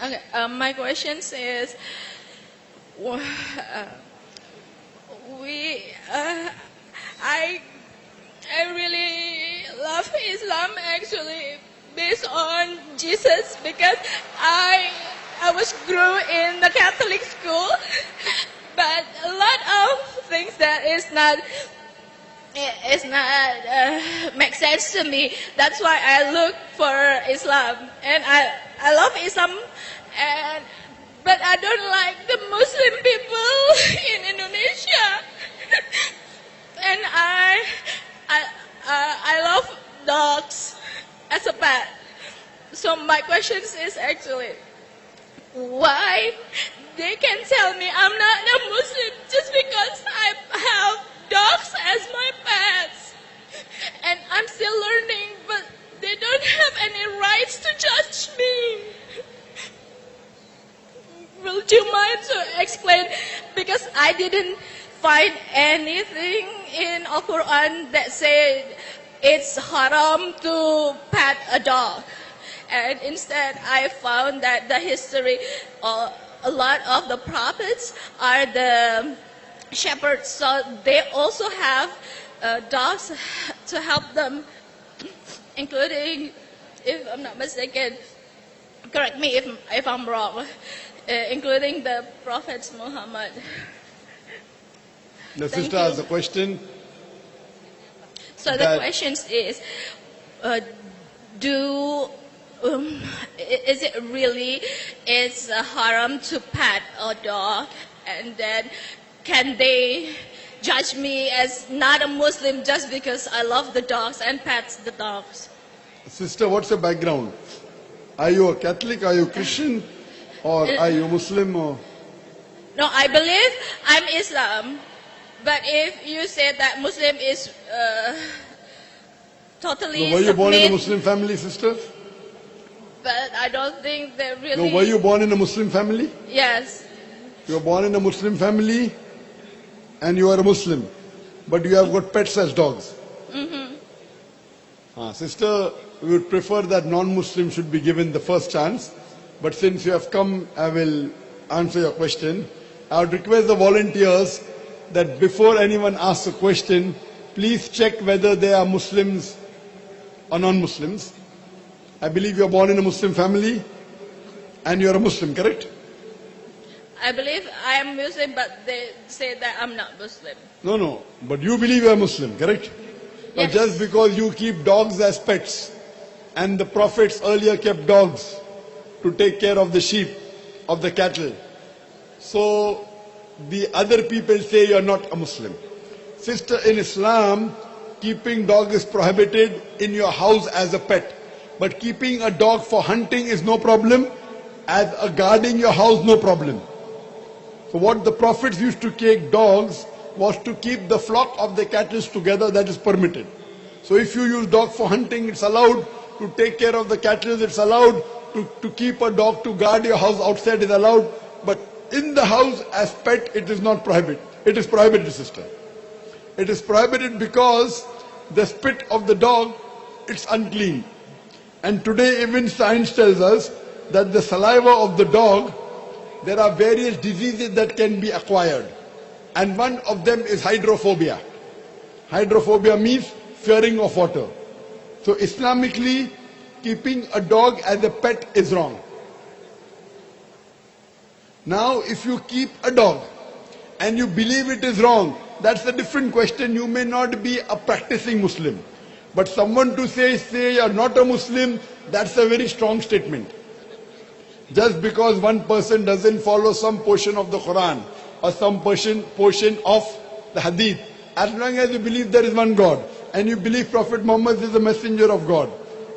Okay, my question is, uh, we, I, I really love Islam actually based on Jesus because I was grew in the Catholic school, but a lot of things that is not make sense to me. That's why I look for Islam, and I love Islam, and but I don't like the Muslim people in Indonesia, and I love dogs as a pet. So my question is actually, why they can tell me I'm not a Muslim just because I have dogs as my pets, and I'm still learning, but they don't have any rights to judge me. Will you mind to explain? Because I didn't find anything in Al-Quran that said it's haram to pet a dog. And instead, I found that the history, a lot of the prophets are the shepherds, so they also have dogs to help them, including, if I'm not mistaken, correct me if I'm wrong, including the prophets Muhammad. The Thank sister you. has a question. So the That- question is, is it really it's haram to pet a dog, and then can they judge me as not a Muslim just because I love the dogs and pets the dogs? Sister, what's your background? Are you a Catholic? Are you Christian? Or are you Muslim? Or... No, I believe I'm Islam, but if you say that Muslim is totally No, were you born in a submit, Muslim family, sister? but I don't think they No, really. were you born in a Muslim family? Yes. You were born in a Muslim family and you are a Muslim. But you have got pets as dogs. Sister, we would prefer that non-Muslims should be given the first chance. But since you have come, I will answer your question. I would request the volunteers that before anyone asks a question, please check whether they are Muslims or non-Muslims. I believe you are born in a Muslim family and you are a Muslim, correct? I believe I am Muslim, but they say that I'm not Muslim. No, but you believe you are Muslim, correct? Now Yes. just because you keep dogs as pets, and the prophets earlier kept dogs to take care of the sheep, of the cattle, so the other people say you are not a Muslim. Sister, in Islam, keeping dog is prohibited in your house as a pet. But keeping a dog for hunting is no problem. As a guarding your house, no problem. So what the prophets used to take dogs was to keep the flock of the cattle together, that is permitted. So if you use dog for hunting, it's allowed. To take care of the cattle, it's allowed. To keep a dog to guard your house outside is allowed. But in the house as pet, it is not prohibited. It is prohibited, sister. It is prohibited because the spit of the dog, it's unclean. And today even science tells us that the saliva of the dog, there are various diseases that can be acquired. And one of them is hydrophobia. Hydrophobia means fearing of water. So Islamically, keeping a dog as a pet is wrong. Now, if you keep a dog and you believe it is wrong, that's a different question. You may not be a practicing Muslim. But someone to say you are not a Muslim, that's a very strong statement. Just because one person doesn't follow some portion of the Quran or some portion of the Hadith, as long as you believe there is one God and you believe Prophet Muhammad is the messenger of God,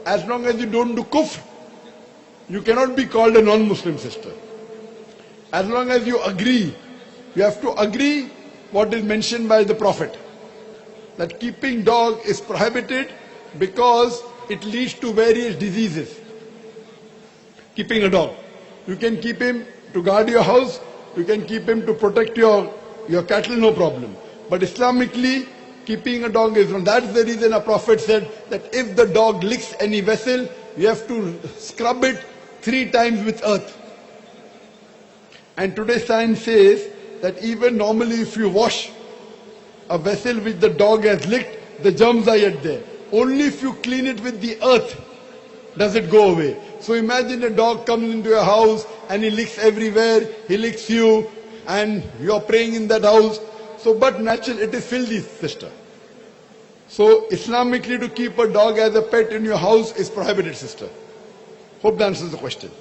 as long as you don't do kufr, you cannot be called a non-Muslim, sister. As long as you agree, you have to agree what is mentioned by the Prophet, that keeping dog is prohibited because it leads to various diseases. Keeping a dog. You can keep him to guard your house, you can keep him to protect your cattle, no problem. But Islamically, keeping a dog is wrong. That's the reason a Prophet said that if the dog licks any vessel, you have to scrub it 3 times with earth. And today science says that even normally if you wash a vessel which the dog has licked, the germs are yet there. Only if you clean it with the earth does it go away. So imagine a dog comes into your house and he licks everywhere, he licks you, and you are praying in that house. So, but natural, it is filthy, sister. So, Islamically, to keep a dog as a pet in your house is prohibited, sister. Hope that answers the question.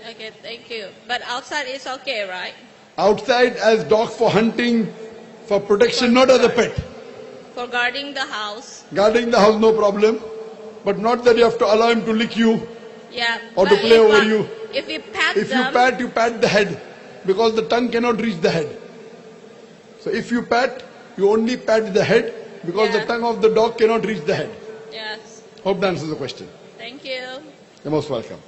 Okay, thank you. But outside is okay, right? Outside as dog for hunting, for protection, not as a pet. For guarding the house. Guarding the house, no problem. But not that you have to allow him to lick you Yeah. or to but play if, over you. If we pat If them. you pat the head. Because the tongue cannot reach the head. So if you pat, you only pat the head because the Yeah. tongue of the dog cannot reach the head. Yes. Hope that answers the question. Thank you. You're most welcome.